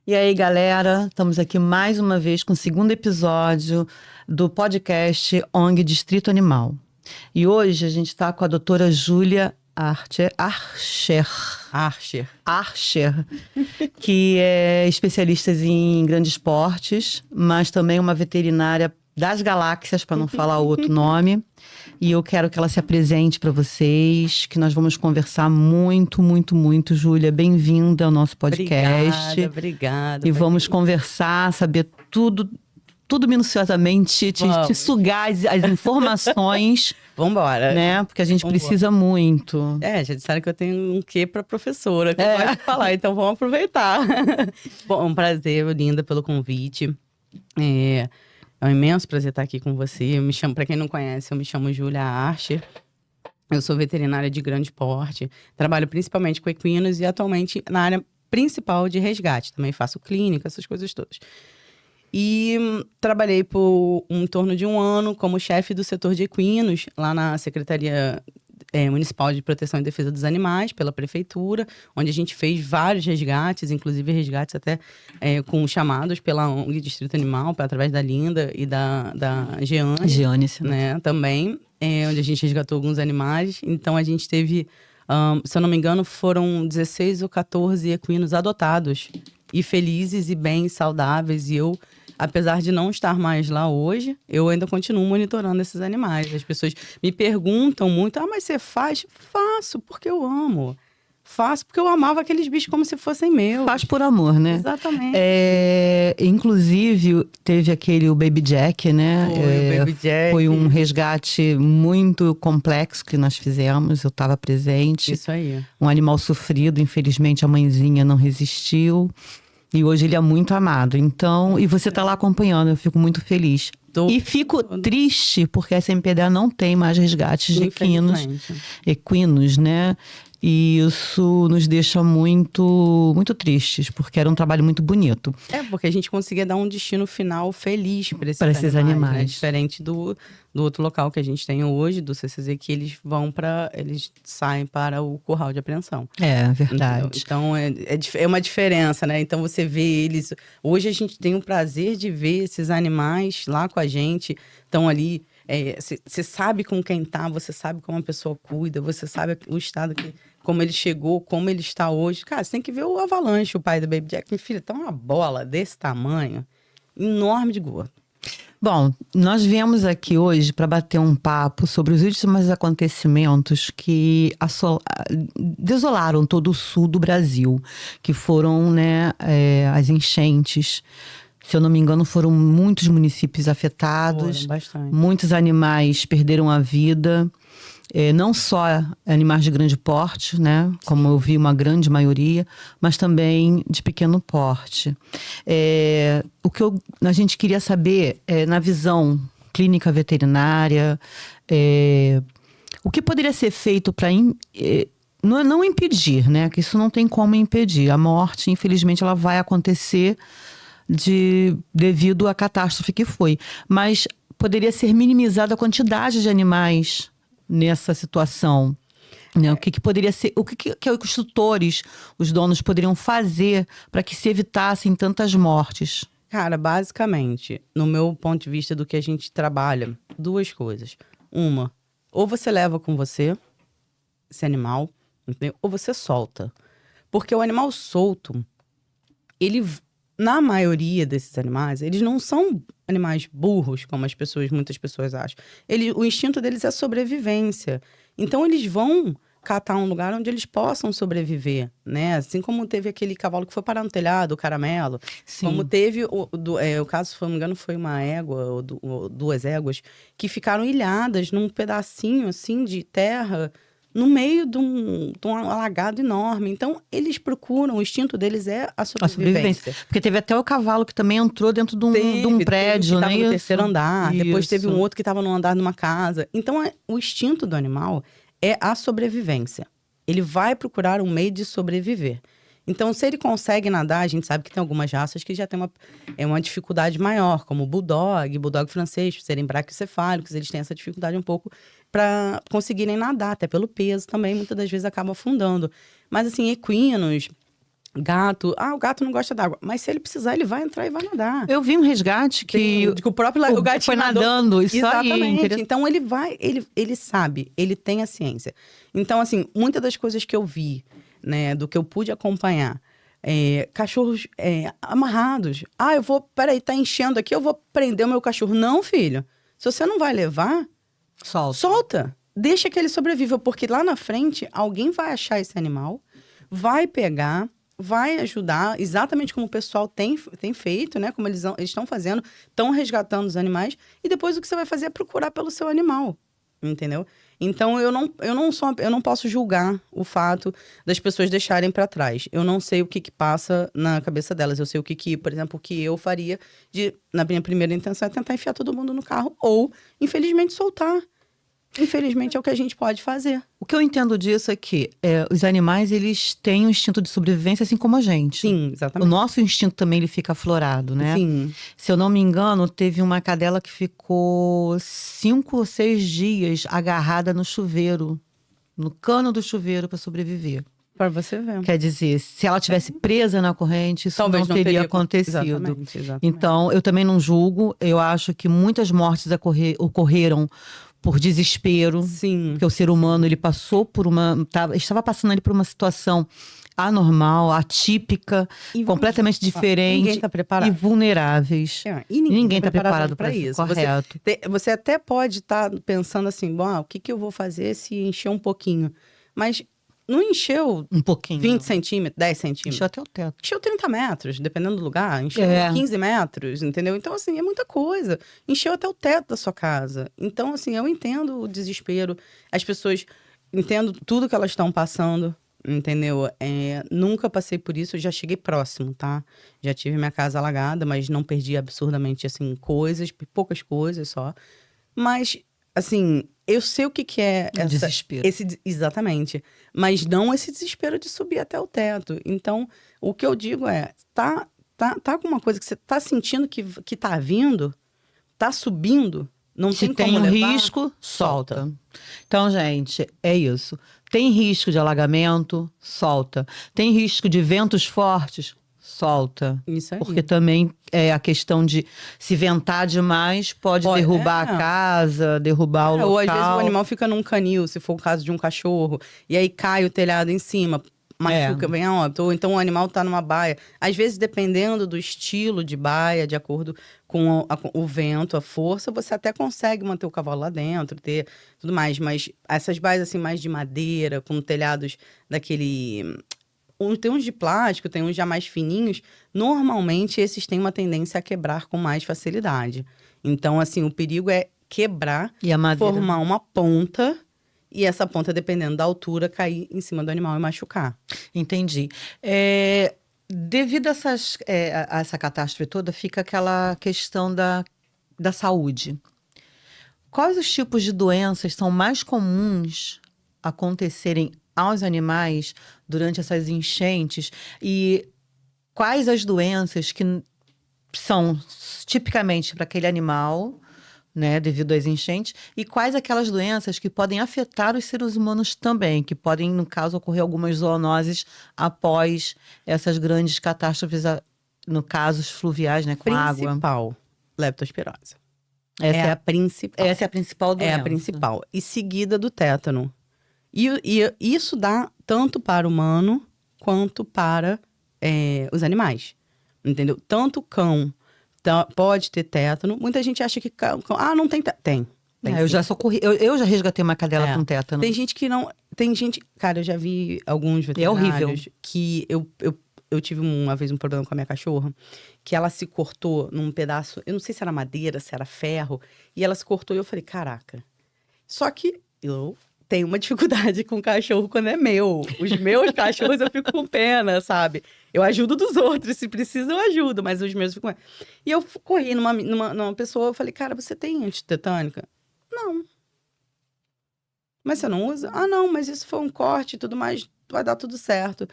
E aí, galera, estamos aqui mais uma vez com o segundo episódio do podcast ONG Distrito Animal. E hoje a gente está com a doutora Júlia Archer, que é especialista em grandes portes, mas também uma veterinária das galáxias, para não falar outro nome. E eu quero que ela se apresente para vocês, que nós vamos conversar muito, muito, muito. Júlia, bem-vinda ao nosso podcast. Obrigada. E vamos conversar, saber tudo minuciosamente, te sugar as informações. Vambora. Né? Porque a gente precisa muito. Já disseram que eu tenho um quê para professora, que eu gosto de falar, então vamos aproveitar. Bom, um prazer, linda, pelo convite. É um imenso prazer estar aqui com você. Para quem não conhece, eu me chamo Júlia Archer. Eu sou veterinária de grande porte, trabalho principalmente com equinos e atualmente na área principal de resgate. Também faço clínica, essas coisas todas. E trabalhei por em torno de um ano como chefe do setor de equinos, lá na Secretaria Municipal de Proteção e Defesa dos Animais, pela Prefeitura, onde a gente fez vários resgates, inclusive resgates até com chamados pela ONG Distrito Animal, através da Linda e da Jeane. Jeane, sim. Né, também, onde a gente resgatou alguns animais. Então, a gente teve, se eu não me engano, foram 16 ou 14 equinos adotados, e felizes e bem saudáveis, e eu, apesar de não estar mais lá hoje, eu ainda continuo monitorando esses animais. As pessoas me perguntam muito, mas você faz? Faço, porque eu amo. Faço porque eu amava aqueles bichos como se fossem meus. Faz por amor, né? Exatamente. Inclusive, teve o Baby Jack, né? O Baby Jack. Foi um resgate muito complexo que nós fizemos, eu estava presente. Isso aí. Um animal sofrido, infelizmente a mãezinha não resistiu. E hoje ele é muito amado. Então, e você está lá acompanhando, eu fico muito feliz. E fico triste porque a SMPDA não tem mais resgates de equinos, né? E isso nos deixa muito, muito tristes, porque era um trabalho muito bonito. Porque a gente conseguia dar um destino final feliz para esses animais. Né? Diferente do outro local que a gente tem hoje, do CCZ, que eles saem para o curral de apreensão. É, verdade. Então, é uma diferença, né? Então, você vê eles... Hoje a gente tem o prazer de ver esses animais lá com a gente, estão ali... Você sabe com quem tá, você sabe como a pessoa cuida, você sabe o estado como ele chegou, como ele está hoje. Cara, você tem que ver o Avalanche, o pai do Baby Jack. Minha filha, tá uma bola desse tamanho, enorme de gordo. Bom, nós viemos aqui hoje para bater um papo sobre os últimos acontecimentos que desolaram todo o sul do Brasil, que foram, né, as enchentes. Se eu não me engano, foram muitos municípios afetados. Foram bastante. Muitos animais perderam a vida. Não só animais de grande porte, né? Como eu vi, uma grande maioria, mas também de pequeno porte. O que a gente queria saber, na visão clínica veterinária, o que poderia ser feito para não impedir, né? Que isso não tem como impedir. A morte, infelizmente, ela vai acontecer devido à catástrofe que foi. Mas poderia ser minimizada a quantidade de animais nessa situação. Né? O que poderia ser, o que os tutores, os donos poderiam fazer para que se evitassem tantas mortes? Cara, basicamente, no meu ponto de vista do que a gente trabalha, duas coisas. Uma, ou você leva com você esse animal, entendeu? Ou você solta. Porque o animal solto, na maioria desses animais, eles não são animais burros, como muitas pessoas acham. O instinto deles é sobrevivência. Então, eles vão catar um lugar onde eles possam sobreviver, né? Assim como teve aquele cavalo que foi parar no telhado, o Caramelo. Sim. Como teve o caso, se não me engano, foi uma égua ou duas éguas que ficaram ilhadas num pedacinho, assim, de terra no meio de um alagado enorme. Então, eles procuram, o instinto deles é a sobrevivência. Porque teve até o cavalo que também entrou dentro de um prédio, né? Teve que estava no terceiro andar. Isso. Depois teve um outro que estava no andar de uma casa. Então, o instinto do animal é a sobrevivência. Ele vai procurar um meio de sobreviver. Então, se ele consegue nadar, a gente sabe que tem algumas raças que já tem uma dificuldade maior, como o bulldog francês, por serem braquiocefálicos, eles têm essa dificuldade um pouco para conseguirem nadar, até pelo peso também, muitas das vezes acabam afundando. Mas, assim, equinos, Gato, o gato não gosta d'água. Mas se ele precisar, ele vai entrar e vai nadar. Eu vi um resgate que O próprio o gatinho foi nadando, isso aí. Exatamente. Então ele vai, ele sabe, ele tem a ciência. Então, assim, muitas das coisas que eu vi, né, do que eu pude acompanhar, cachorros amarrados. Peraí, tá enchendo aqui, eu vou prender o meu cachorro. Não, filho. Se você não vai levar, solta. Deixa que ele sobreviva, porque lá na frente, alguém vai achar esse animal, vai pegar, vai ajudar, exatamente como o pessoal tem feito, né? Como eles estão fazendo, estão resgatando os animais, e depois o que você vai fazer é procurar pelo seu animal, entendeu? Então, eu não posso julgar o fato das pessoas deixarem para trás. Eu não sei o que passa na cabeça delas. Eu sei por exemplo, o que eu faria na minha primeira intenção é tentar enfiar todo mundo no carro, ou, infelizmente, soltar. Infelizmente, é o que a gente pode fazer. O que eu entendo disso é que os animais, eles têm um instinto de sobrevivência, assim como a gente. Sim, exatamente. O nosso instinto também, ele fica aflorado, né? Sim. Se eu não me engano, teve uma cadela que ficou 5 ou 6 dias agarrada no chuveiro, no cano do chuveiro, para sobreviver. Para você ver. Quer dizer, se ela tivesse presa na corrente, isso Talvez não teria acontecido. Exatamente. Então, eu também não julgo. Eu acho que muitas mortes ocorreram por desespero. Sim. Porque o ser humano, ele passou por estava passando ali por uma situação anormal, atípica, completamente diferente. Ninguém está preparado. E vulneráveis. E ninguém está preparado para isso. Correto. Você até pode estar pensando assim, o que eu vou fazer se encher um pouquinho? Mas não encheu um pouquinho, 20 centímetros, 10 centímetros. Encheu até o teto. Encheu 30 metros, dependendo do lugar. Encheu 15 metros, entendeu? Então, assim, é muita coisa. Encheu até o teto da sua casa. Então, assim, eu entendo o desespero. As pessoas, entendo tudo que elas estão passando, entendeu? Nunca passei por isso, eu já cheguei próximo, tá? Já tive minha casa alagada, mas não perdi absurdamente, assim, poucas coisas só. Mas, assim, eu sei o que é desespero. Exatamente. Mas não esse desespero de subir até o teto. Então, o que eu digo tá com uma coisa que você tá sentindo que tá vindo, tá subindo, não tem como levar. Se tem um risco, solta. Então, gente, é isso. Tem risco de alagamento, solta. Tem risco de ventos fortes, solta. Isso aí. Porque também a questão de se ventar demais pode derrubar a casa, derrubar o local. Ou às vezes o animal fica num canil, se for o caso de um cachorro, e aí cai o telhado em cima, machuca, vem a óbito. Ou então o animal tá numa baia. Às vezes, dependendo do estilo de baia, de acordo com o vento, a força, você até consegue manter o cavalo lá dentro, ter tudo mais. Mas essas baias assim mais de madeira, com telhados daquele... Tem uns de plástico, tem uns já mais fininhos. Normalmente, esses têm uma tendência a quebrar com mais facilidade. Então, assim, o perigo é quebrar, formar uma ponta, e essa ponta, dependendo da altura, cair em cima do animal e machucar. Entendi. Devido a essa catástrofe toda, fica aquela questão da saúde. Quais os tipos de doenças são mais comuns acontecerem aos animais durante essas enchentes, e quais as doenças que são tipicamente para aquele animal, né, devido às enchentes, e quais aquelas doenças que podem afetar os seres humanos também, que podem, no caso, ocorrer algumas zoonoses após essas grandes catástrofes, no caso, fluviais, né, com água. Principal, leptospirose. Essa é a principal. Essa é a principal doença. É a principal. E seguida do tétano. E isso dá tanto para o humano quanto para os animais, entendeu? Tanto o cão pode ter tétano. Muita gente acha que cão não tem tétano. Tem. Eu já resgatei uma cadela com tétano. Tem gente que não... Cara, eu já vi alguns veterinários... É horrível. Que eu tive uma vez um problema com a minha cachorra, que ela se cortou num pedaço... Eu não sei se era madeira, se era ferro. E ela se cortou e eu falei, caraca. Só que eu... tenho uma dificuldade com cachorro quando é meu. Os meus cachorros eu fico com pena, sabe? Eu ajudo dos outros, se precisa eu ajudo, mas os meus eu fico com pena. E eu corri numa pessoa, eu falei, cara, você tem antitetânica? Não. Mas você não usa? Ah, não, mas isso foi um corte e tudo mais, vai dar tudo certo.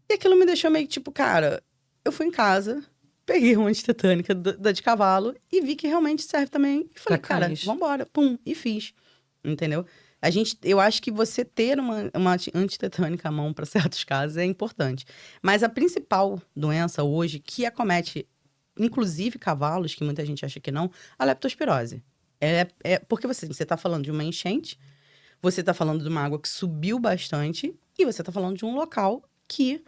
E aquilo me deixou meio tipo, cara, eu fui em casa, peguei uma antitetânica da de cavalo e vi que realmente serve também. E falei, cara, vambora, pum, e fiz. Entendeu? Eu acho que você ter uma antitetânica à mão para certos casos é importante. Mas a principal doença hoje que acomete, inclusive cavalos, que muita gente acha que não, a leptospirose. Porque você está falando de uma enchente, você está falando de uma água que subiu bastante e você está falando de um local que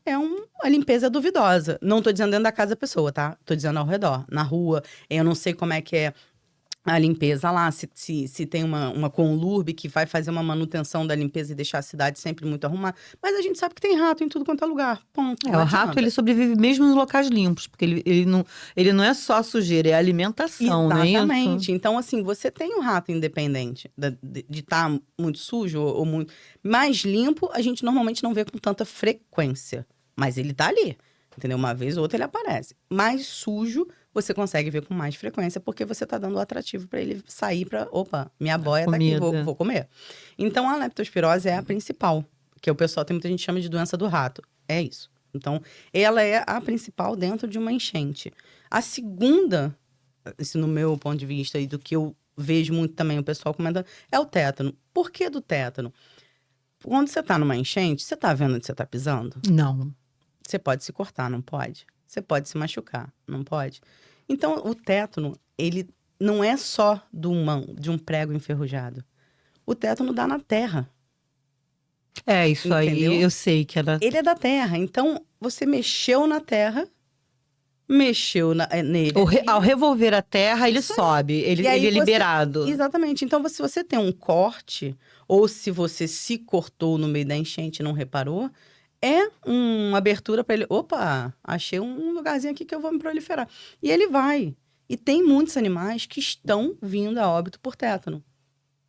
é uma limpeza duvidosa. Não tô dizendo dentro da casa da pessoa, tá? Tô dizendo ao redor, na rua. Eu não sei como é que é a limpeza lá, se tem uma Conlurb que vai fazer uma manutenção da limpeza e deixar a cidade sempre muito arrumada. Mas a gente sabe que tem rato em tudo quanto é lugar. Ponto. O rato, ele sobrevive mesmo nos locais limpos, porque ele não é só sujeira, é alimentação, não é isso? Exatamente. Então, assim, você tem um rato independente de estar muito sujo ou muito... Mais limpo, a gente normalmente não vê com tanta frequência. Mas ele tá ali, entendeu? Uma vez ou outra ele aparece. Mais sujo, você consegue ver com mais frequência, porque você tá dando o atrativo para ele sair para, opa, minha boia tá aqui, vou comer. Então, a leptospirose é a principal, que o pessoal, tem muita gente que chama de doença do rato. É isso. Então, ela é a principal dentro de uma enchente. A segunda, isso no meu ponto de vista e do que eu vejo muito também o pessoal comentando, é o tétano. Por que do tétano? Quando você tá numa enchente, você tá vendo onde você tá pisando? Não. Você pode se cortar, não pode? Você pode se machucar, não pode? Então, o tétano, ele não é só de um prego enferrujado. O tétano dá na terra. É, isso entendeu? Aí eu sei que ela... Ele é da terra. Então, você mexeu na terra, mexeu nele. Ao revolver a terra, ele sobe. Ele é liberado. Exatamente. Então, se você tem um corte, ou se você se cortou no meio da enchente e não reparou, é uma abertura para ele. Opa, achei um lugarzinho aqui que eu vou me proliferar. E ele vai. E tem muitos animais que estão vindo a óbito por tétano.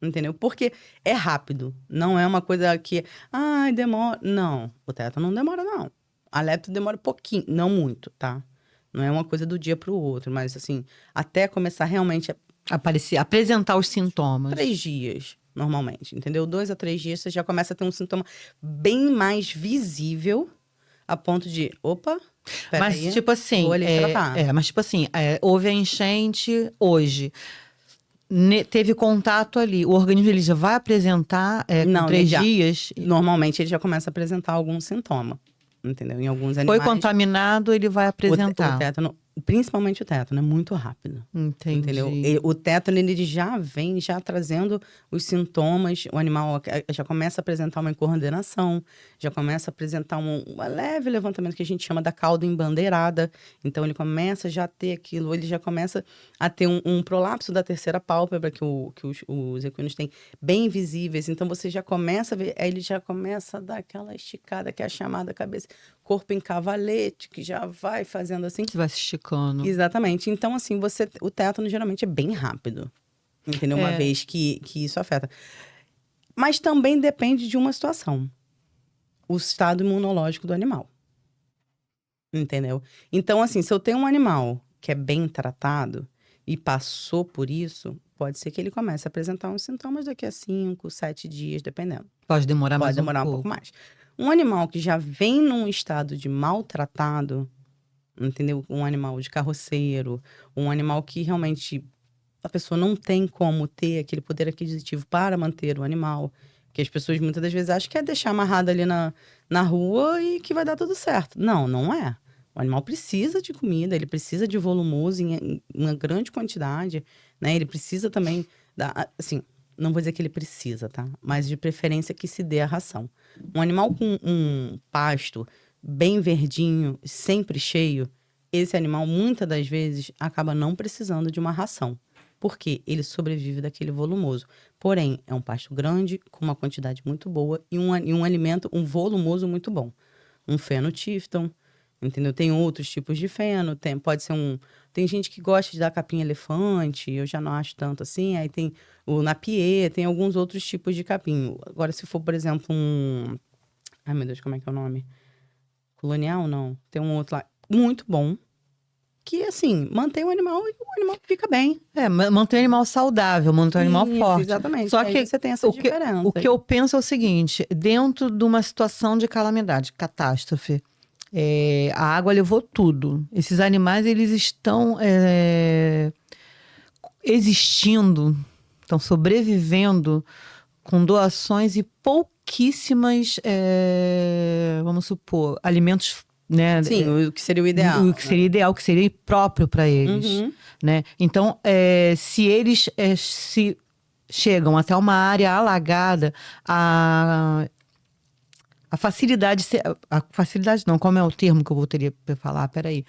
Entendeu? Porque é rápido. Não é uma coisa que... Ai, demora. Não, o tétano não demora, não. A lepto demora pouquinho. Não muito, tá? Não é uma coisa do dia para o outro. Mas, assim, até começar realmente a... apresentar os sintomas. 3 dias. Normalmente, entendeu? 2 a 3 dias você já começa a ter um sintoma bem mais visível, a ponto de, opa, mas tipo assim, houve a enchente hoje, teve contato ali, o organismo ele já vai apresentar com 3 dias? Normalmente ele já começa a apresentar algum sintoma, entendeu? Em alguns animais. Foi contaminado, ele vai apresentar. O tétano, principalmente o tétano, é muito rápido. Entendi. Entendeu? O tétano, ele já vem trazendo os sintomas, o animal já começa a apresentar uma incoordenação, já começa a apresentar um leve levantamento que a gente chama da cauda embandeirada. Então, ele começa já a ter aquilo, ele já começa a ter um prolapso da terceira pálpebra, que os equinos têm bem visíveis. Então, você já começa a ver, aí ele já começa a dar aquela esticada, que é a chamada cabeça, corpo em cavalete, que já vai fazendo assim. Que vai se esticando. Exatamente. Então, assim, o tétano geralmente é bem rápido. Entendeu? Uma vez que isso afeta. Mas também depende de uma situação. O estado imunológico do animal. Entendeu? Então, assim, se eu tenho um animal que é bem tratado e passou por isso, pode ser que ele comece a apresentar uns sintomas daqui a 5, 7 dias, dependendo. Pode demorar mais um pouco mais. Um animal que já vem num estado de maltratado, entendeu? Um animal de carroceiro, um animal que realmente a pessoa não tem como ter aquele poder aquisitivo para manter o animal. Que as pessoas muitas das vezes acham que é deixar amarrado ali na rua e que vai dar tudo certo. Não, não é. O animal precisa de comida, ele precisa de volumoso em uma grande quantidade, né? Ele precisa também, assim, não vou dizer que ele precisa, tá? Mas de preferência que se dê a ração. Um animal com um pasto bem verdinho, sempre cheio, esse animal, muitas das vezes, acaba não precisando de uma ração. Porque ele sobrevive daquele volumoso. Porém, é um pasto grande, com uma quantidade muito boa e um alimento, um volumoso muito bom. Um feno-tifton, entendeu? Tem outros tipos de feno, pode ser Tem gente que gosta de dar capim-elefante, eu já não acho tanto assim. Aí tem o napier, tem alguns outros tipos de capim. Agora, se for, por exemplo, ai, meu Deus, como é que é o nome? Colonial, não. Tem um outro lá, muito bom, que, assim, mantém o animal e o animal fica bem. Mantém o animal saudável, mantém o animal forte. Exatamente. Só que você tem essa diferença. O que eu penso é o seguinte, dentro de uma situação de calamidade, catástrofe, a água levou tudo. Esses animais, eles estão existindo, estão sobrevivendo com doações e pouquíssimas, vamos supor, alimentos, né? Sim, o que seria o ideal. O que seria ideal, o que seria próprio para eles, né? Então, se eles se chegam até uma área alagada, a facilidade, a facilidade não, como é o termo que eu teria para falar? Peraí.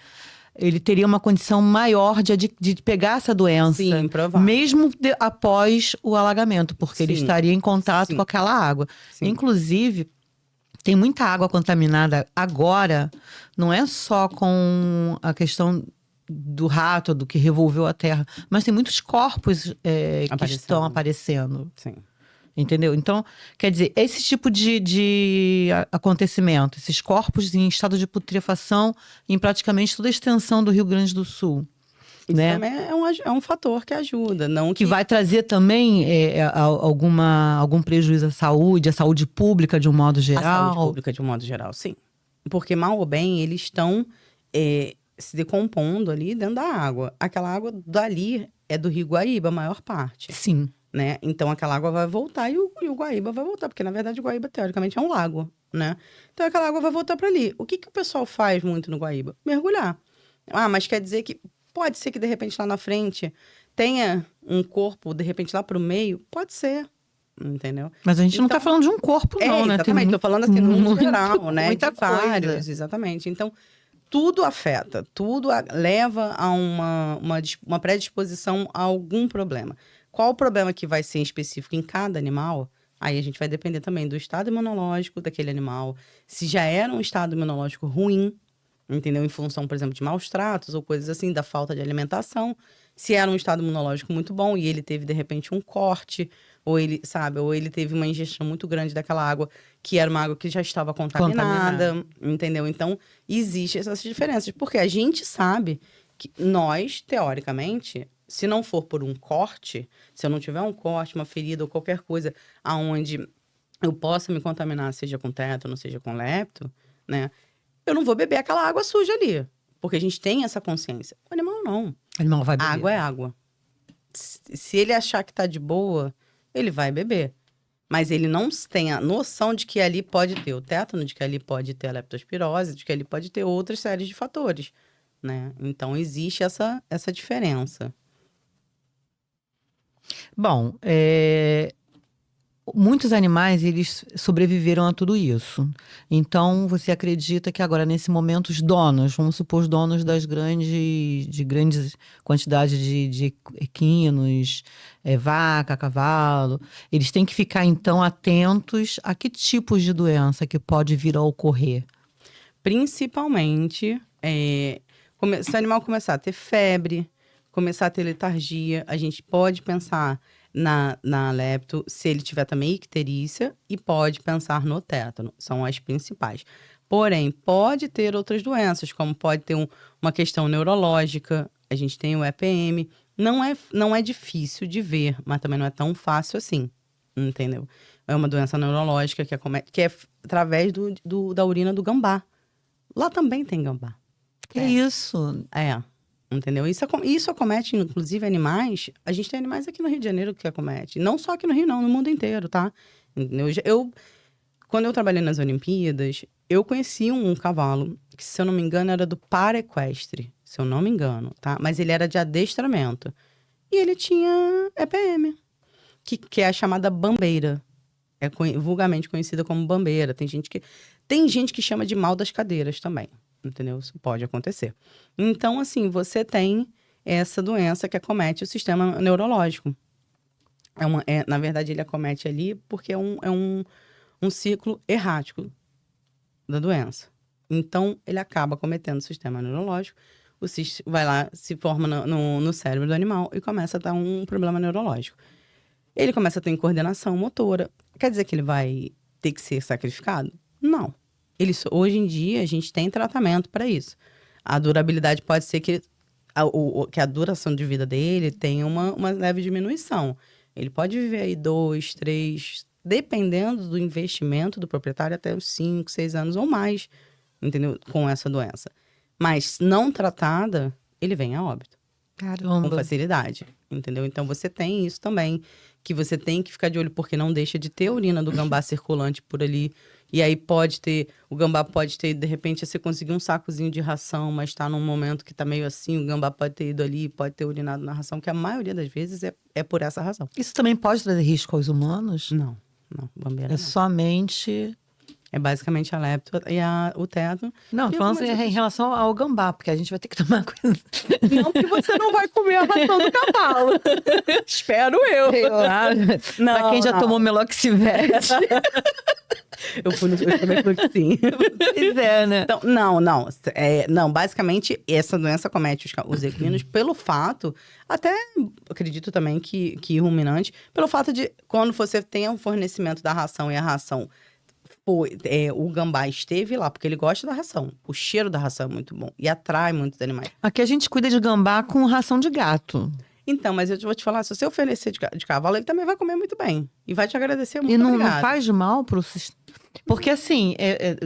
Ele teria uma condição maior de pegar essa doença, Sim, provável. mesmo após o alagamento, porque ele Sim, estaria em contato sim. com aquela água. Sim. Inclusive, tem muita água contaminada agora, não é só com a questão do rato, do que revolveu a terra, mas tem muitos corpos que estão aparecendo. Sim. Entendeu? Então, quer dizer, esse tipo de acontecimento, esses corpos em estado de putrefação em praticamente toda a extensão do Rio Grande do Sul. Isso né? também é um fator que ajuda. Não que vai trazer também algum prejuízo à saúde pública de um modo geral. A saúde pública de um modo geral, sim. Porque, mal ou bem, eles estão se decompondo ali dentro da água. Aquela água dali é do Rio Guaíba, a maior parte. Sim. Né? Então, aquela água vai voltar e o Guaíba vai voltar. Porque, na verdade, o Guaíba, teoricamente, é um lago, né? Então, aquela água vai voltar para ali. O que o pessoal faz muito no Guaíba? Mergulhar. Ah, mas quer dizer que... Pode ser que, de repente, lá na frente, tenha um corpo, de repente, lá pro meio. Pode ser. Entendeu? Mas a gente não tá falando de um corpo, não, né? Exatamente. Tô falando assim, no geral, né? Muita de vários, coisa. exatamente. Então... Tudo afeta, tudo leva a uma predisposição a algum problema. Qual o problema que vai ser específico em cada animal? Aí a gente vai depender também do estado imunológico daquele animal. Se já era um estado imunológico ruim, entendeu? Em função, por exemplo, de maus tratos ou coisas assim, da falta de alimentação. Se era um estado imunológico muito bom e ele teve, de repente, um corte, ou ele teve uma ingestão muito grande daquela água, que era uma água que já estava contaminada. Entendeu? Então, existem essas diferenças. Porque a gente sabe que nós, teoricamente, se não for por um corte, se eu não tiver um corte, uma ferida ou qualquer coisa aonde eu possa me contaminar, seja com tétano, seja com lepto, né? Eu não vou beber aquela água suja ali. Porque a gente tem essa consciência. O animal não. O animal vai beber. Água é água. Se ele achar que tá de boa, ele vai beber. Mas ele não tem a noção de que ali pode ter o tétano, de que ali pode ter a leptospirose, de que ali pode ter outras séries de fatores, né? Então, existe essa diferença. Bom, muitos animais, eles sobreviveram a tudo isso. Então, você acredita que agora, nesse momento, os donos, vamos supor, os donos de grandes quantidades de equinos, vaca, cavalo, eles têm que ficar, então, atentos a que tipos de doença que pode vir a ocorrer? Principalmente, se o animal começar a ter febre, começar a ter letargia, a gente pode pensar na lepto, se ele tiver também icterícia, e pode pensar no tétano. São as principais. Porém, pode ter outras doenças, como pode ter uma questão neurológica. A gente tem o EPM. Não é difícil de ver, mas também não é tão fácil assim, entendeu? É uma doença neurológica que é através da urina do gambá. Lá também tem gambá. Que isso? Entendeu? Isso acomete, inclusive, animais. A gente tem animais aqui no Rio de Janeiro que acomete. Não só aqui no Rio, não. No mundo inteiro, tá? Entendeu? Quando eu trabalhei nas Olimpíadas, eu conheci um cavalo que, se eu não me engano, era do Paraequestre. Se eu não me engano, tá? Mas ele era de adestramento. E ele tinha EPM, que é a chamada bambeira. É vulgarmente conhecida como bambeira. Tem gente que chama de mal das cadeiras também. Entendeu? Isso pode acontecer. Então, assim, você tem essa doença que acomete o sistema neurológico. Na verdade, ele acomete ali porque é um ciclo errático da doença. Então, ele acaba acometendo o sistema neurológico, o cisto vai lá, se forma no cérebro do animal e começa a dar um problema neurológico. Ele começa a ter incoordenação motora. Quer dizer que ele vai ter que ser sacrificado? Não. Hoje em dia, a gente tem tratamento para isso. A durabilidade pode ser que a duração de vida dele tenha uma leve diminuição. Ele pode viver aí 2, 3, dependendo do investimento do proprietário, até os 5, 6 anos ou mais, entendeu? Com essa doença. Mas não tratada, ele vem a óbito. Caramba. Com facilidade, entendeu? Então, você tem isso também, que você tem que ficar de olho, porque não deixa de ter urina do gambá circulante por ali. E aí o gambá pode ter, de repente, você conseguir um sacozinho de ração, mas tá num momento que tá meio assim, o gambá pode ter ido ali, pode ter urinado na ração, que a maioria das vezes é por essa razão. Isso também pode trazer risco aos humanos? Não, bambeira É não. somente... É basicamente a lepto e o teto. Não, E falando algumas outras- em relação ao gambá, porque a gente vai ter que tomar cuidado. Não que você não vai comer a ração do cavalo. Espero eu. Sei lá, pra quem já tomou meloxivete. Eu também fui que sim. Pois é, né? Então, não, basicamente, essa doença comete os equinos pelo fato, até acredito também que ruminante, pelo fato de quando você tem um fornecimento da ração e a ração o gambá esteve lá, porque ele gosta da ração. O cheiro da ração é muito bom e atrai muitos animais. Aqui a gente cuida de gambá com ração de gato. Então, mas eu vou te falar, se você oferecer de cavalo, ele também vai comer muito bem. E vai te agradecer muito. E não obrigada. faz mal pro sistema. Porque assim,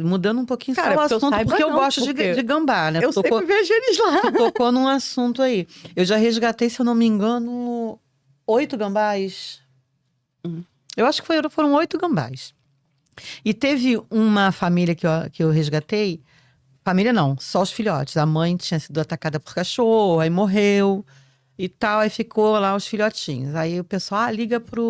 mudando um pouquinho Cara, só o porque eu assunto, saiba porque eu não, gosto porque de gambá, né? Eu sempre vejo eles lá. Tu tocou num assunto aí. Eu já resgatei, se eu não me engano, 8 gambás. Eu acho que foram 8 gambás. E teve uma família que eu resgatei. Família não, só os filhotes. A mãe tinha sido atacada por cachorro, aí morreu e tal. Aí ficou lá os filhotinhos. Aí o pessoal, liga pra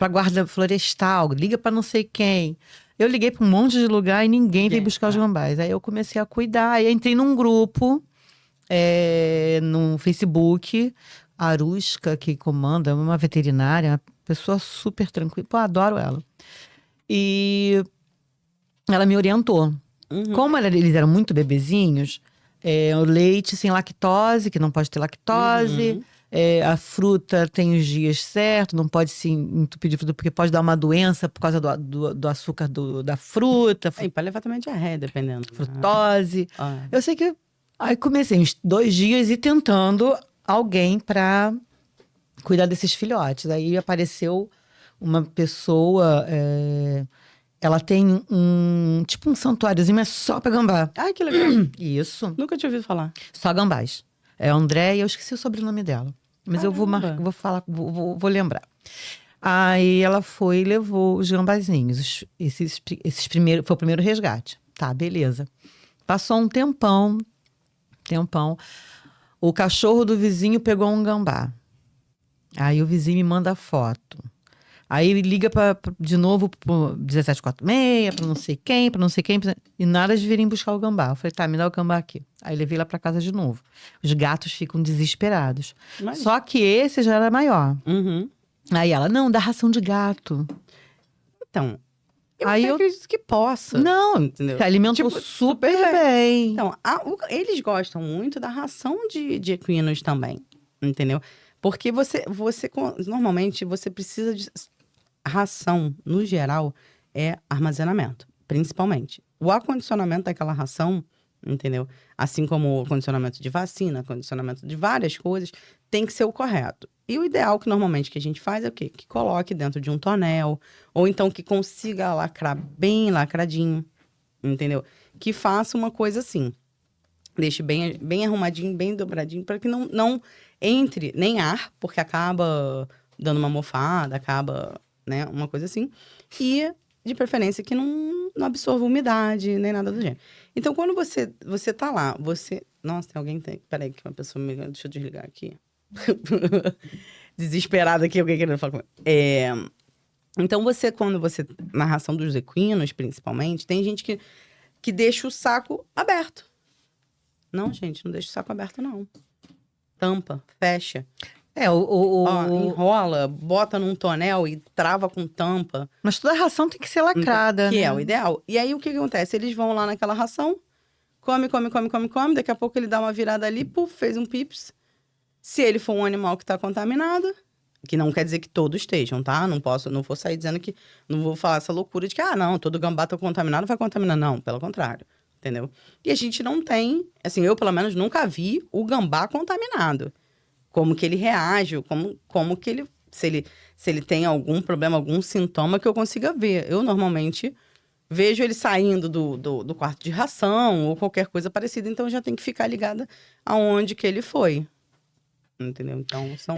guarda florestal, liga pra não sei quem. Eu liguei pra um monte de lugar e ninguém veio buscar os gambás. Aí eu comecei a cuidar. Aí entrei num grupo no Facebook, a Arusca, que comanda, uma veterinária, uma pessoa super tranquila. Pô, adoro ela. E ela me orientou. Como eles eram muito bebezinhos, o leite sem lactose, que não pode ter lactose. A fruta tem os dias certos, não pode se entupir de fruta, porque pode dar uma doença por causa do açúcar da fruta. E para levar também diarreia, dependendo. Frutose. Eu sei que... Aí comecei uns 2 dias e tentando alguém para cuidar desses filhotes. Aí apareceu uma pessoa... ela tem tipo um santuáriozinho, mas só pra gambá. Ai, que legal. Isso. Nunca tinha ouvido falar. Só gambás. É André, e eu esqueci o sobrenome dela. Mas eu vou falar, vou lembrar. Aí ela foi e levou os gambazinhos. Esses primeiros, foi o primeiro resgate. Tá, beleza. Passou um tempão. O cachorro do vizinho pegou um gambá. Aí o vizinho me manda foto. Aí ele liga de novo pro 1746, pra não sei quem, e nada de virem buscar o gambá. Eu falei, tá, me dá o gambá aqui. Aí levei lá pra casa de novo. Os gatos ficam desesperados. Mas... Só que esse já era maior. Aí ela, não, dá ração de gato. Então, eu acredito que possa. Não, entendeu? se alimentou super bem. Então, eles gostam muito da ração de equinos também, entendeu? Porque normalmente, você precisa de... Ração, no geral, é armazenamento, principalmente. O acondicionamento daquela ração, entendeu? Assim como o acondicionamento de vacina, acondicionamento de várias coisas, tem que ser o correto. E o ideal que normalmente que a gente faz é o quê? Que coloque dentro de um tonel, ou então que consiga lacrar bem lacradinho, entendeu? Que faça uma coisa assim. Deixe bem arrumadinho, bem dobradinho, para que não entre nem ar, porque acaba dando uma mofada, acaba, né, uma coisa assim. E, de preferência, que não absorva umidade, nem nada do gênero. Então, quando você tá lá, Nossa, tem alguém... Peraí, que uma pessoa me... Deixa eu desligar aqui. Desesperada aqui, alguém querendo falar comigo. Então, quando você... Na ração dos equinos, principalmente, tem gente que deixa o saco aberto. Não, gente, não deixa o saco aberto, não. Tampa, fecha. Enrola, bota num tonel e trava com tampa. Mas toda ração tem que ser lacrada, Que né? é o ideal. E aí, o que acontece? Eles vão lá naquela ração, come. Daqui a pouco ele dá uma virada ali, puf, fez um pips. Se ele for um animal que tá contaminado, que não quer dizer que todos estejam, tá? Não vou sair dizendo que... Não vou falar essa loucura de que, não, todo gambá tá contaminado, vai contaminar. Não, pelo contrário. Entendeu? E a gente não tem... Assim, eu, pelo menos, nunca vi o gambá contaminado. Como que ele reage, como que ele... Se ele tem algum problema, algum sintoma que eu consiga ver. Eu, normalmente, vejo ele saindo do quarto de ração ou qualquer coisa parecida. Então, eu já tenho que ficar ligada aonde que ele foi. entendeu? Então, são...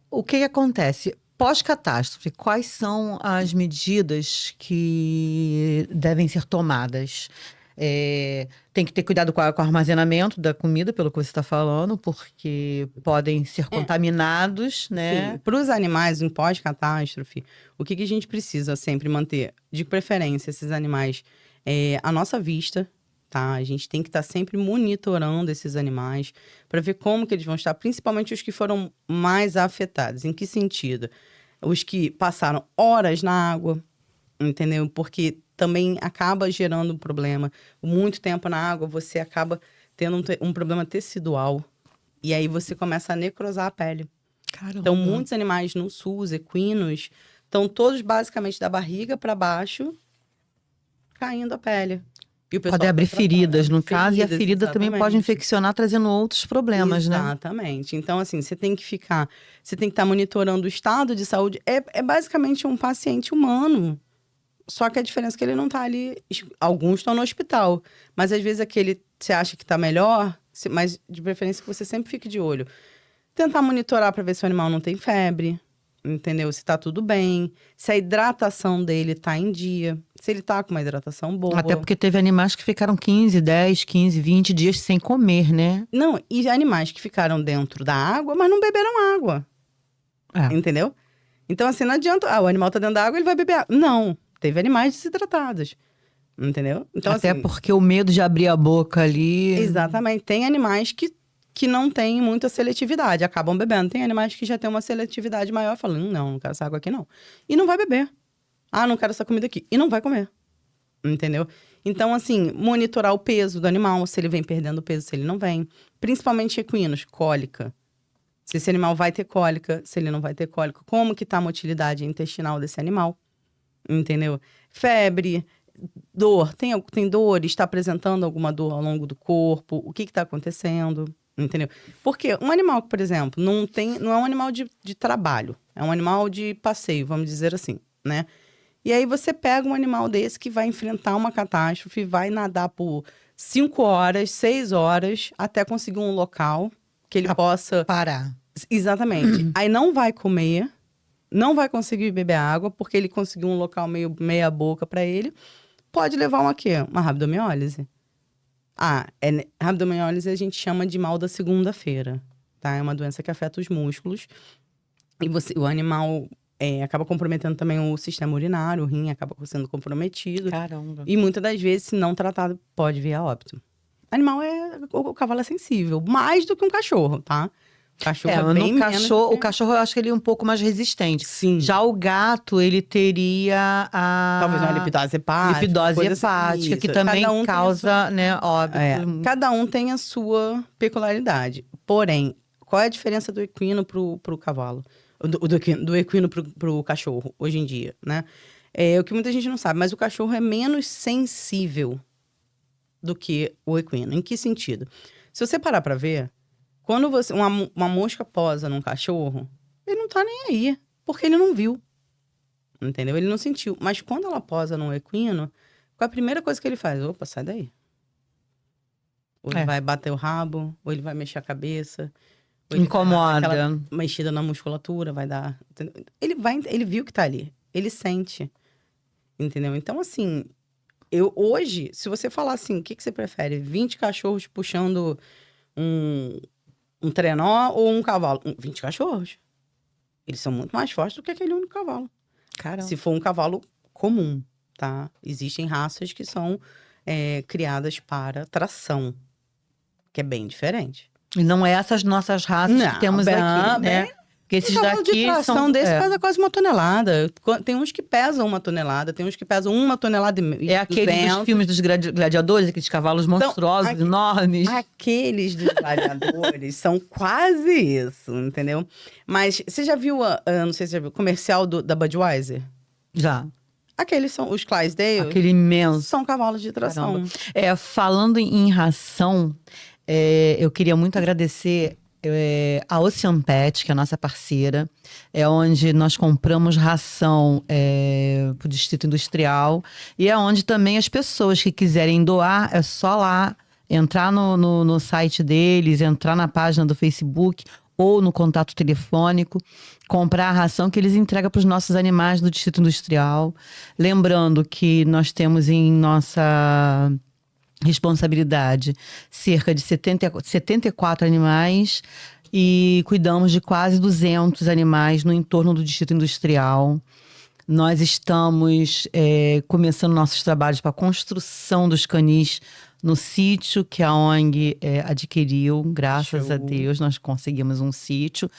O que acontece? Pós-catástrofe, quais são as medidas que devem ser tomadas? Tem que ter cuidado com o armazenamento da comida, pelo que você está falando, porque podem ser contaminados, né? Sim, para os animais em pós-catástrofe, o que a gente precisa sempre manter? De preferência, esses animais à nossa vista, tá? A gente tem que estar sempre monitorando esses animais para ver como que eles vão estar, principalmente os que foram mais afetados. Em que sentido? Os que passaram horas na água, entendeu? Porque também acaba gerando um problema. Muito tempo na água, você acaba tendo um problema tecidual. E aí você começa a necrosar a pele. Caramba. Então, muitos animais no SUS, equinos, estão todos basicamente da barriga para baixo, caindo a pele. E o pessoal Pode abrir feridas, no caso, e a feridas, ferida também pode exatamente. infeccionar, trazendo outros problemas, né? Exatamente. Então, assim, você tem que estar monitorando o estado de saúde. É basicamente um paciente humano. Só que a diferença é que ele não está ali. Alguns estão no hospital. Mas às vezes aquele você acha que está melhor, mas de preferência que você sempre fique de olho. Tentar monitorar para ver se o animal não tem febre, entendeu? Se está tudo bem, se a hidratação dele está em dia, se ele está com uma hidratação boa. Até porque teve animais que ficaram 10, 15, 20 dias sem comer, né? Não, e animais que ficaram dentro da água, mas não beberam água. Entendeu? Então, assim, não adianta. O animal tá dentro da água, ele vai beber água. Não. Teve animais desidratados. Entendeu? Então, Até assim, porque o medo de abrir a boca ali. Exatamente. Tem animais que não têm muita seletividade, acabam bebendo. Tem animais que já têm uma seletividade maior, falando, não quero essa água aqui não. E não vai beber. Não quero essa comida aqui. E não vai comer. Entendeu? Então, assim, monitorar o peso do animal, se ele vem perdendo peso, se ele não vem. Principalmente equinos, cólica. Se esse animal vai ter cólica, se ele não vai ter cólica. Como que tá a motilidade intestinal desse animal. Entendeu? Febre, dor. Tem dor? Está apresentando alguma dor ao longo do corpo? O que está acontecendo? Entendeu? Porque um animal que, por exemplo, não é um animal de trabalho. É um animal de passeio, vamos dizer assim, né? E aí você pega um animal desse que vai enfrentar uma catástrofe, vai nadar por 5 horas, 6 horas, até conseguir um local que ele possa... parar. Exatamente. Aí não vai comer... Não vai conseguir beber água, porque ele conseguiu um local meia boca para ele. Pode levar uma rabdomiólise. Rabdomiólise a gente chama de mal da segunda-feira, tá? É uma doença que afeta os músculos. E o animal acaba comprometendo também o sistema urinário, o rim acaba sendo comprometido. Caramba. E muitas das vezes, se não tratado, pode vir a óbito. O cavalo é sensível, mais do que um cachorro, tá? Cachorro é bem menos. O cachorro, eu acho que ele é um pouco mais resistente. Sim. Já o gato, ele teria talvez uma lipidose hepática. Lipidose hepática, assim, que também causa, né, óbito. Cada um tem a sua peculiaridade. Porém, qual é a diferença do equino pro cavalo? Do equino pro cachorro, hoje em dia, né? É o que muita gente não sabe, mas o cachorro é menos sensível do que o equino. Em que sentido? Se você parar pra ver... Quando uma mosca posa num cachorro, ele não tá nem aí, porque ele não viu, entendeu? Ele não sentiu. Mas quando ela posa num equino, qual é a primeira coisa que ele faz? Opa, sai daí. Ou ele vai bater o rabo, ou ele vai mexer a cabeça. Ou Incomoda. Vai dar aquela mexida na musculatura, vai dar... Entendeu? Ele viu que tá ali, ele sente, entendeu? Então, assim, hoje, se você falar assim, o que você prefere? 20 cachorros puxando um trenó ou um cavalo? 20 cachorros. Eles são muito mais fortes do que aquele único cavalo. Caramba. Se for um cavalo comum, tá? Existem raças que são criadas para tração, que é bem diferente. E não é essas nossas raças que temos aqui, né? Porque esses daqui de tração são... desse pesa quase 1 tonelada. Tem uns que pesam 1 tonelada, tem uns que pesam 1,5 tonelada. É aquele dos filmes dos gladiadores, aqueles cavalos monstruosos, enormes. Aqueles dos gladiadores são quase isso, entendeu? Mas você já viu, não sei se você já viu, o comercial da Budweiser? Já. Aqueles são os Clydesdale. Aquele imenso. São cavalos de tração. Falando em ração, eu queria muito agradecer... a Ocean Pet, que é a nossa parceira, é onde nós compramos ração para o Distrito Industrial, e é onde também as pessoas que quiserem doar, é só lá entrar no site deles, entrar na página do Facebook ou no contato telefônico, comprar a ração que eles entregam para os nossos animais do Distrito Industrial. Lembrando que nós temos em nossa responsabilidade cerca de 74 animais e cuidamos de quase 200 animais no entorno do Distrito Industrial. Nós estamos começando nossos trabalhos para a construção dos canis no sítio que a ONG adquiriu. Graças a Deus, nós conseguimos um sítio.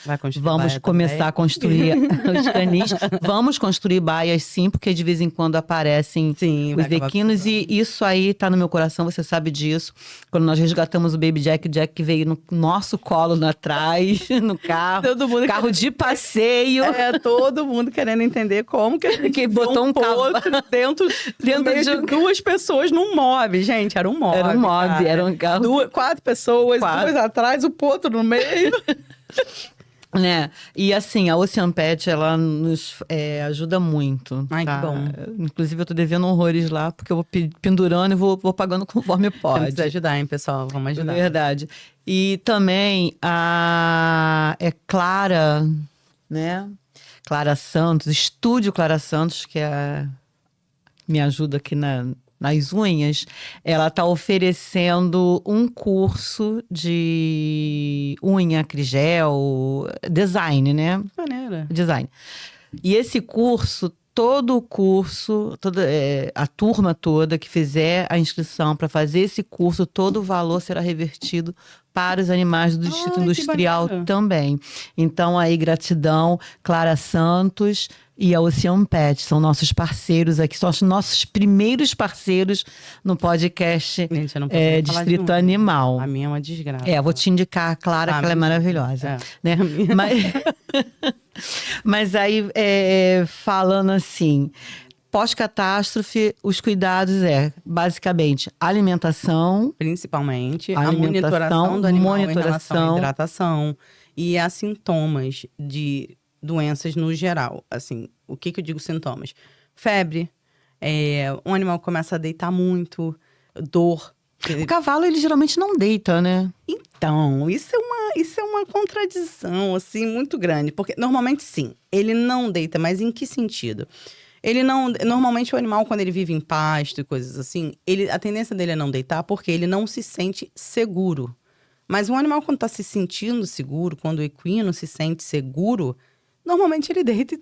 Vamos começar a construir os canis. Vamos construir baias, sim, porque de vez em quando aparecem os equinos. E isso aí tá no meu coração, você sabe disso. Quando nós resgatamos o Baby Jack, o Jack que veio no nosso colo atrás, no carro. Carro de passeio. Todo mundo querendo entender como que botou um outro dentro de duas pessoas num mob. Gente, era um mob. Era um mob, cara. Era um carro. 4 pessoas, 2 atrás, o potro no meio. Né? E assim, a Ocean Pet, ela nos ajuda muito. Ai, tá? que bom. Inclusive, eu tô devendo horrores lá, porque eu vou pendurando e vou pagando conforme pode. Precisa ajudar, hein, pessoal? Vamos ajudar. Verdade. E também a Clara, né? Clara Santos, Estúdio Clara Santos, que me ajuda aqui nas unhas, ela está oferecendo um curso de unha, acrigel, design, né? Maneira. Design. E esse curso, a turma toda que fizer a inscrição para fazer esse curso, todo o valor será revertido para os animais do Distrito Industrial também. Então, aí, gratidão, Clara Santos e a Ocean Pet, são nossos parceiros aqui, são os nossos primeiros parceiros no podcast Distrito Animal. A minha é uma desgraça. Vou te indicar a Clara, que ela é maravilhosa. Né? Mas aí, falando assim, pós-catástrofe, os cuidados basicamente alimentação. Principalmente a monitoração do animal em relação à hidratação e a sintomas de doenças no geral. Assim, o que eu digo sintomas? Febre, um animal começa a deitar muito, dor. O cavalo, ele geralmente não deita, né? Então, isso é uma contradição, assim, muito grande. Porque, normalmente, sim, ele não deita, mas em que sentido? Normalmente, o animal, quando ele vive em pasto e coisas assim, a tendência dele é não deitar porque ele não se sente seguro. Mas um animal, quando está se sentindo seguro, quando o equino se sente seguro, normalmente ele deita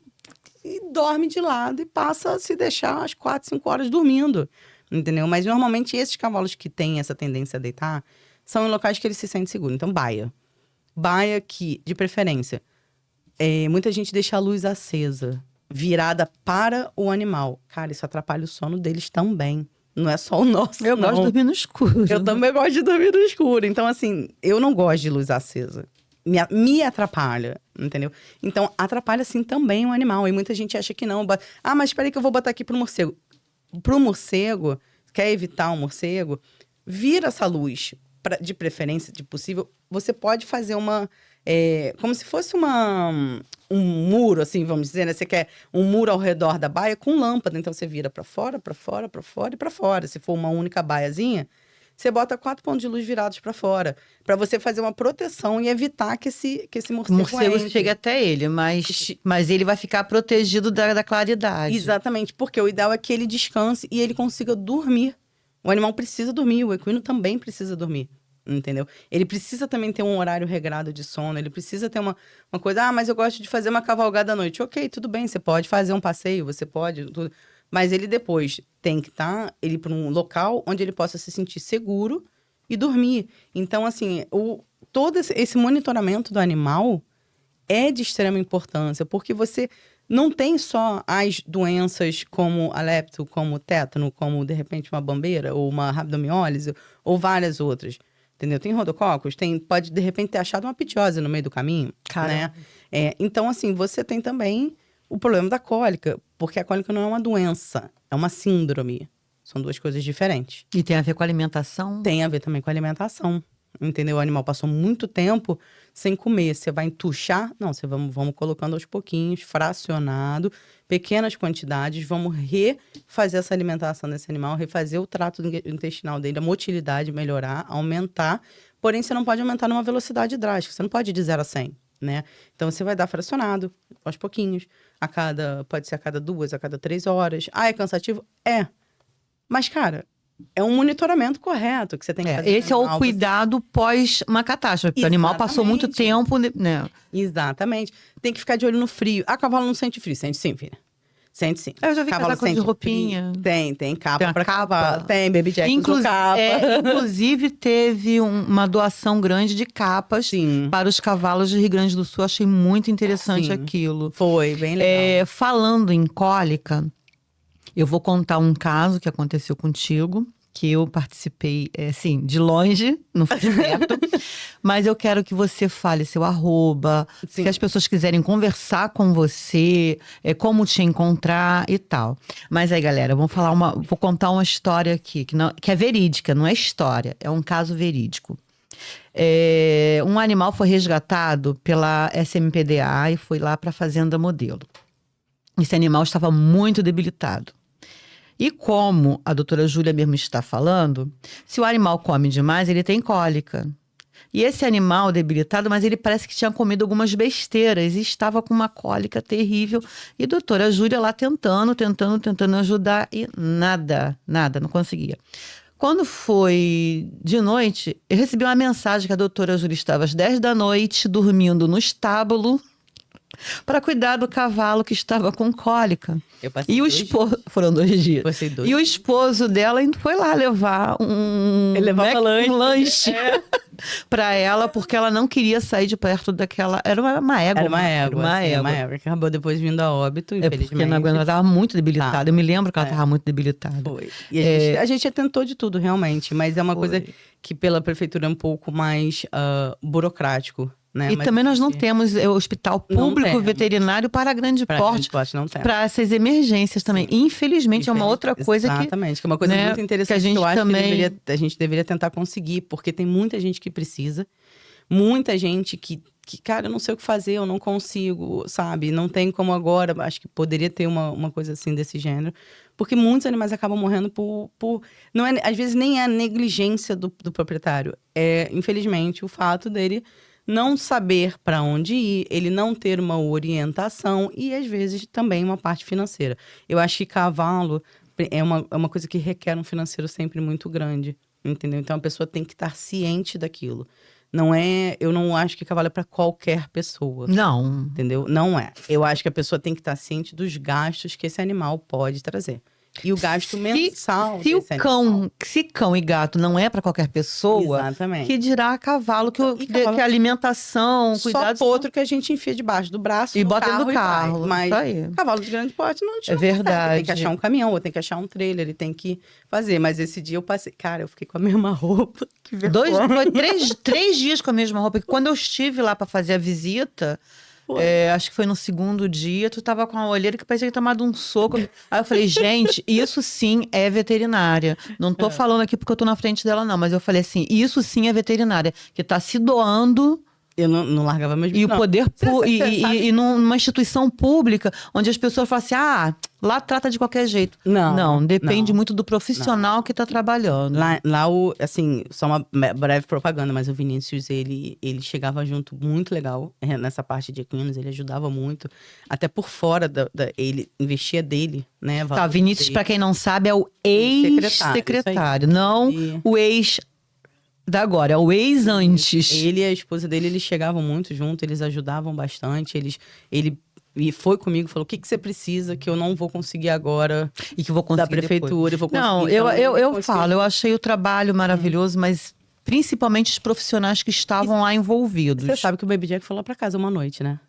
e dorme de lado e passa a se deixar às 4, 5 horas dormindo. Entendeu? Mas normalmente esses cavalos que têm essa tendência a deitar são em locais que ele se sente seguro. Então, baia. Baia que, de preferência, muita gente deixa a luz acesa, virada para o animal. Cara, isso atrapalha o sono deles também. Não é só o nosso, Eu gosto de dormir no escuro. Eu também gosto de dormir no escuro. Então, assim, eu não gosto de luz acesa. Me atrapalha, entendeu? Então, atrapalha, sim, também o animal. E muita gente acha que não. Mas espera aí que eu vou botar aqui pro morcego. Pro morcego, quer evitar um morcego, vira essa luz, de preferência, de possível. Você pode fazer como se fosse um muro, assim, vamos dizer, né? Você quer um muro ao redor da baia com lâmpada. Então, você vira para fora, para fora, para fora e para fora. Se for uma única baiazinha, você bota 4 pontos de luz virados para fora, para você fazer uma proteção e evitar que esse morcego chegue até ele, mas ele vai ficar protegido da claridade. Exatamente, porque o ideal é que ele descanse e ele consiga dormir. O animal precisa dormir, o equino também precisa dormir, entendeu? Ele precisa também ter um horário regrado de sono, ele precisa ter uma coisa, mas eu gosto de fazer uma cavalgada à noite. Ok, tudo bem, você pode fazer um passeio, você pode, tudo. Mas ele depois tem que ir para um local onde ele possa se sentir seguro e dormir. Então, assim, todo esse monitoramento do animal é de extrema importância, porque você não tem só as doenças como a lepto, como o tétano, como, de repente, uma bambeira ou uma rabdomiólise, ou várias outras, entendeu? Tem rodococos, pode, de repente, ter achado uma pitiose no meio do caminho, né? Então, assim, você tem também o problema da cólica, porque a cólica não é uma doença, é uma síndrome. São 2 coisas diferentes. E tem a ver com a alimentação? Tem a ver também com a alimentação, entendeu? O animal passou muito tempo sem comer. Você vai entuchar? Não, vamos colocando aos pouquinhos, fracionado, pequenas quantidades. Vamos refazer essa alimentação desse animal, refazer o trato intestinal dele, a motilidade melhorar, aumentar. Porém, você não pode aumentar numa velocidade drástica. Você não pode ir de 0 a 100. né? Então, você vai dar fracionado, aos pouquinhos. Pode ser a cada 2, a cada 3 horas. Ah, é cansativo? É. Mas, cara, é um monitoramento correto que você tem que fazer. Esse é o cuidado pós uma catástrofe, porque o animal passou muito tempo, né? Exatamente. Tem que ficar de olho no frio. Ah, cavalo não sente frio. Sente sim, filha. Sente sim. Eu já vi Cavalo casaco de roupinha. Tem capa Tem a pra capa. cavalo. Tem, Baby Jack usou capa. Inclusive, teve uma doação grande de capas Sim. para os cavalos de Rio Grande do Sul. Achei muito interessante aquilo. Foi, bem legal. Falando em cólica, eu vou contar um caso que aconteceu contigo, que eu participei, assim, de longe, não foi perto. Mas eu quero que você fale seu arroba, Sim. se as pessoas quiserem conversar com você, como te encontrar e tal. Mas aí, galera, vou contar uma história aqui, que é verídica, não é história, é um caso verídico. Um animal foi resgatado pela SMPDA e foi lá para a Fazenda Modelo. Esse animal estava muito debilitado. E como a doutora Júlia mesmo está falando, se o animal come demais, ele tem cólica. E esse animal debilitado, mas ele parece que tinha comido algumas besteiras e estava com uma cólica terrível. E a doutora Júlia lá tentando ajudar e nada, não conseguia. Quando foi de noite, eu recebi uma mensagem que a doutora Júlia estava às 10 da noite, dormindo no estábulo, para cuidar do cavalo que estava com cólica. Eu passei E o 2 esposo... dias. Foram 2 dias. Passei 2 E o dias. esposo dela foi lá levar Ele levava lanche. um lanche para ela, porque ela não queria sair de perto daquela... Era uma égua. Era uma égua que acabou depois vindo a óbito, infelizmente. Porque não aguentava, ela estava muito debilitada. Eu me lembro que ela estava muito debilitada. Foi. E a gente já tentou de tudo, realmente. Mas é uma coisa que pela prefeitura é um pouco mais burocrático. Né? E mas também nós não temos hospital público veterinário para grande porte, para essas emergências também. Infelizmente, é uma outra coisa Exatamente, que é uma coisa muito interessante que eu acho que a gente deveria tentar conseguir, porque tem muita gente que precisa, muita gente que, cara, eu não sei o que fazer, eu não consigo, sabe? Não tem como agora, acho que poderia ter uma coisa assim desse gênero, porque muitos animais acabam morrendo por não é, às vezes nem é a negligência do proprietário, é, infelizmente, o fato dele não saber para onde ir, ele não ter uma orientação e, às vezes, também uma parte financeira. Eu acho que cavalo é uma coisa que requer um financeiro sempre muito grande, entendeu? Então, a pessoa tem que estar ciente daquilo. Eu não acho que cavalo é para qualquer pessoa. Não. Entendeu? Não é. Eu acho que a pessoa tem que estar ciente dos gastos que esse animal pode trazer. E o gasto mensal desse animal. Se cão e gato não é para qualquer pessoa, exatamente, que dirá cavalo, que a alimentação, cuidado... Só potro que a gente enfia debaixo do braço, e bota dentro do carro. Mas cavalo de grande porte não tinha. É verdade. Tem que achar um caminhão, ou tem que achar um trailer, ele tem que fazer. Mas esse dia eu passei... Cara, eu fiquei com a mesma roupa. Que vergonha. Foi 3 dias com a mesma roupa. Porque quando eu estive lá para fazer a visita... acho que foi no segundo dia, tu tava com uma olheira que parecia que tinha tomado um soco. Aí eu falei, gente, isso sim é veterinária. Não tô falando aqui porque eu tô na frente dela, não. Mas eu falei assim, isso sim é veterinária. Que tá se doando... Eu não largava mesmo. E o poder e numa instituição pública, onde as pessoas falam assim, lá trata de qualquer jeito. Não, depende muito do profissional que está trabalhando. Lá assim, só uma breve propaganda, mas o Vinícius, ele chegava junto muito legal nessa parte de equinos, ele ajudava muito, até por fora ele investia dele, né? Tá, Vinícius, para quem não sabe, é o ex-secretário, não o ex da agora, é o ex antes. Ele e a esposa dele, eles chegavam muito junto, eles ajudavam bastante, ele foi comigo, falou, o que você precisa que eu não vou conseguir agora e que eu vou conseguir da prefeitura, e vou conseguir. Não, eu falo, eu achei o trabalho maravilhoso, mas principalmente os profissionais que estavam lá envolvidos. Você sabe que o Baby Jack foi lá pra casa uma noite, né?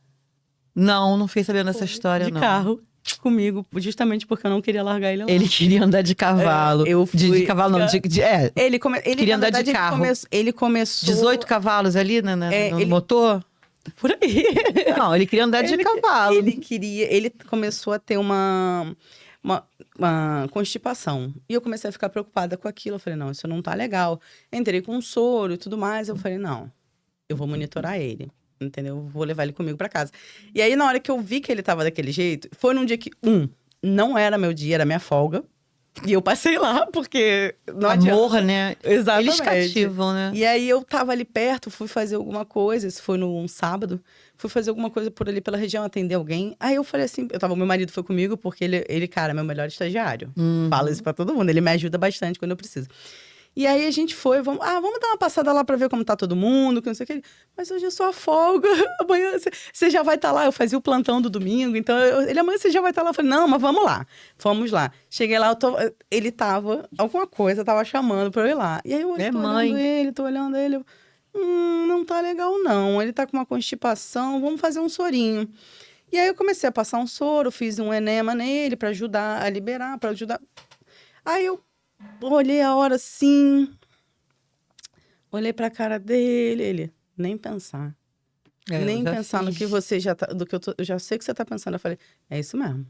Não fiquei sabendo dessa história, de não. carro. Comigo, justamente porque eu não queria largar ele lá. Ele queria andar de cavalo. De cavalo, não. Ele queria andar de carro. Ele começou... 18 cavalos ali no motor? Por aí. Não, ele queria andar de cavalo. Ele começou a ter uma constipação. E eu comecei a ficar preocupada com aquilo. Eu falei, não, isso não tá legal. Entrei com um soro e tudo mais. Eu falei, não, eu vou monitorar ele. Entendeu? Vou levar ele comigo pra casa. E aí, na hora que eu vi que ele tava daquele jeito, foi num dia que, não era meu dia, era minha folga. E eu passei lá, porque não adianta. Amor, né? Exatamente. Eles cativam, né? E aí, eu tava ali perto, fui fazer alguma coisa. Isso foi num sábado. fui fazer alguma coisa por ali pela região, atender alguém. Aí eu falei assim, meu marido foi comigo, porque ele, cara, é meu melhor estagiário. Fala isso pra todo mundo, ele me ajuda bastante quando eu preciso. E aí a gente foi, vamos dar uma passada lá pra ver como tá todo mundo, que não sei o que. Mas hoje é só folga, amanhã você já vai estar lá. Eu fazia o plantão do domingo, então amanhã você já vai estar lá. Eu falei, não, mas vamos lá. Fomos lá. Cheguei lá, ele tava, alguma coisa tava chamando pra eu ir lá. E aí eu tô olhando ele, não tá legal não. Ele tá com uma constipação, vamos fazer um sorinho. E aí eu comecei a passar um soro, fiz um enema nele pra ajudar a liberar, pra ajudar. Aí eu olhei a hora assim, olhei pra cara dele, ele, nem pensar. Nem pensar no que você já tá, eu já sei que você tá pensando. Eu falei, é isso mesmo.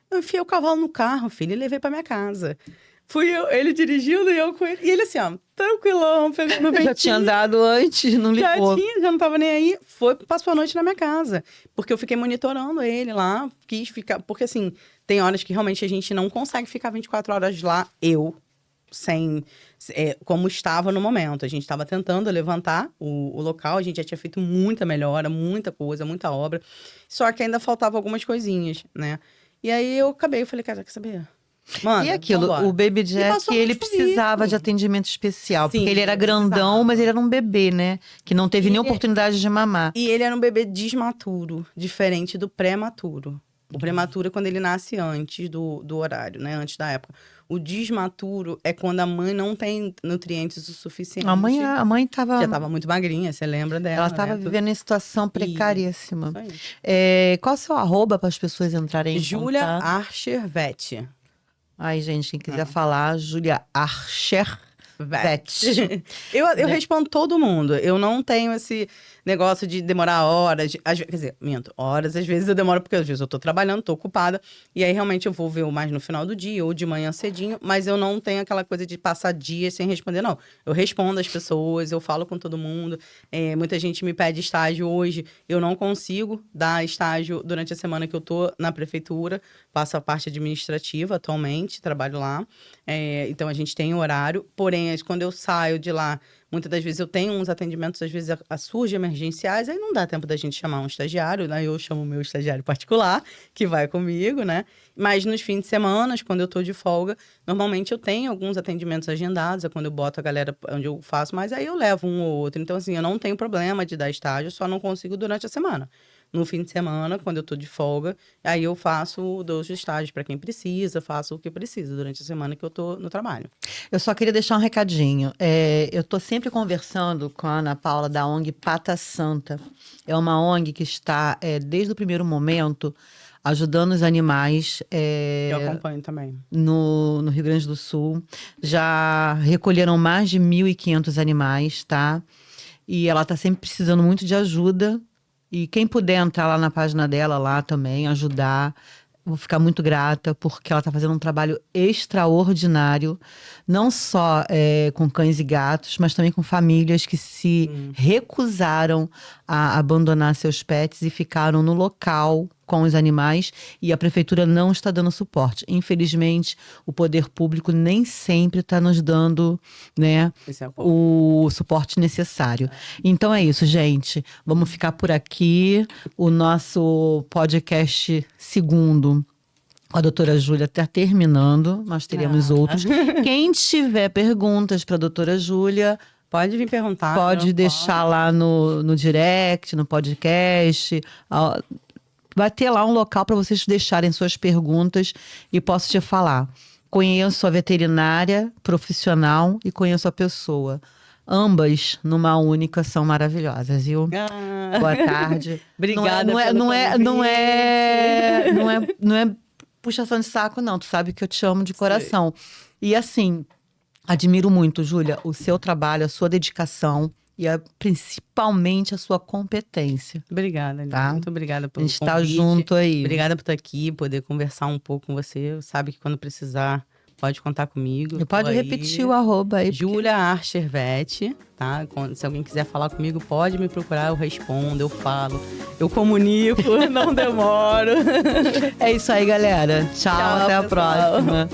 Eu enfiei o cavalo no carro, filho, e levei pra minha casa. Fui eu, ele dirigindo e eu com ele. E ele assim, ó, tranquilão, pegando no ventinho. Já tinha andado antes, não ligou. Já não tava nem aí. Passou a noite na minha casa. Porque eu fiquei monitorando ele lá, quis ficar... Porque assim, tem horas que realmente a gente não consegue ficar 24 horas lá, como estava no momento. A gente estava tentando levantar o local, a gente já tinha feito muita melhora, muita coisa, muita obra. Só que ainda faltava algumas coisinhas, né? E aí eu falei, cara, quer saber? Mano, e aquilo, vambora. o Baby Jack, ele precisava de atendimento especial. Sim, porque ele era grandão, mas ele era um bebê, né? Que não teve nem oportunidade de mamar. E ele era um bebê desmaturo, diferente do prematuro. O prematuro é quando ele nasce antes do horário, né? Antes da época. O desmaturo é quando a mãe não tem nutrientes o suficiente. A mãe tava... Já estava muito magrinha, você lembra dela, ela estava vivendo em situação precaríssima. Isso aí. Qual é o seu arroba para as pessoas entrarem em Júlia contato? Archervet. Ai, gente, quem quiser falar, Júlia Archervet. Eu respondo todo mundo. Eu não tenho esse negócio de demorar horas. Quer dizer, minto, horas. Às vezes eu demoro porque às vezes eu tô trabalhando, tô ocupada. E aí realmente eu vou ver mais no final do dia ou de manhã cedinho. Mas eu não tenho aquela coisa de passar dias sem responder, não. Eu respondo as pessoas, eu falo com todo mundo. Muita gente me pede estágio hoje. Eu não consigo dar estágio durante a semana que eu tô na prefeitura. Faço a parte administrativa atualmente, trabalho lá. Então a gente tem horário. Porém, quando eu saio de lá, muitas das vezes eu tenho uns atendimentos, às vezes surgem emergenciais, aí não dá tempo da gente chamar um estagiário, né? Eu chamo o meu estagiário particular, que vai comigo, né? Mas nos fins de semana, quando eu tô de folga, normalmente eu tenho alguns atendimentos agendados, é quando eu boto a galera onde eu faço, mas aí eu levo um ou outro. Então, assim, eu não tenho problema de dar estágio, só não consigo durante a semana. No fim de semana, quando eu tô de folga, aí eu dou os estágios para quem precisa, faço o que precisa durante a semana que eu tô no trabalho. Eu só queria deixar um recadinho. Eu tô sempre conversando com a Ana Paula da ONG Pata Santa. É uma ONG que está, desde o primeiro momento, ajudando os animais. Eu acompanho também. No Rio Grande do Sul. Já recolheram mais de 1.500 animais, tá? E ela tá sempre precisando muito de ajuda. E quem puder entrar lá na página dela, lá também, ajudar, vou ficar muito grata, porque ela está fazendo um trabalho extraordinário, não só com cães e gatos, mas também com famílias que se recusaram a abandonar seus pets e ficaram no local com os animais, e a prefeitura não está dando suporte. Infelizmente, o poder público nem sempre está nos dando, né, o suporte necessário. Então é isso, gente. Vamos ficar por aqui. O nosso podcast segundo, a doutora Júlia está terminando. Nós teremos outros. Quem tiver perguntas para a doutora Júlia, pode vir perguntar. Pode deixar lá no direct, no podcast. Vai ter lá um local para vocês deixarem suas perguntas e posso te falar. Conheço a veterinária profissional e conheço a pessoa. Ambas, numa única, são maravilhosas, viu? Boa tarde. Obrigada. Não é puxação de saco, não. Tu sabe que eu te amo de coração. E assim, admiro muito, Júlia, o seu trabalho, a sua dedicação. E principalmente a sua competência. Obrigada, tá? Muito obrigada pelo convite. A gente tá junto aí. Obrigada por estar aqui, poder conversar um pouco com você. Sabe que quando precisar, pode contar comigo. E pode repetir o arroba aí. Júlia Archervet, tá? Se alguém quiser falar comigo, pode me procurar, eu respondo, eu falo. Eu comunico, não demoro. É isso aí, galera. Tchau, até a próxima.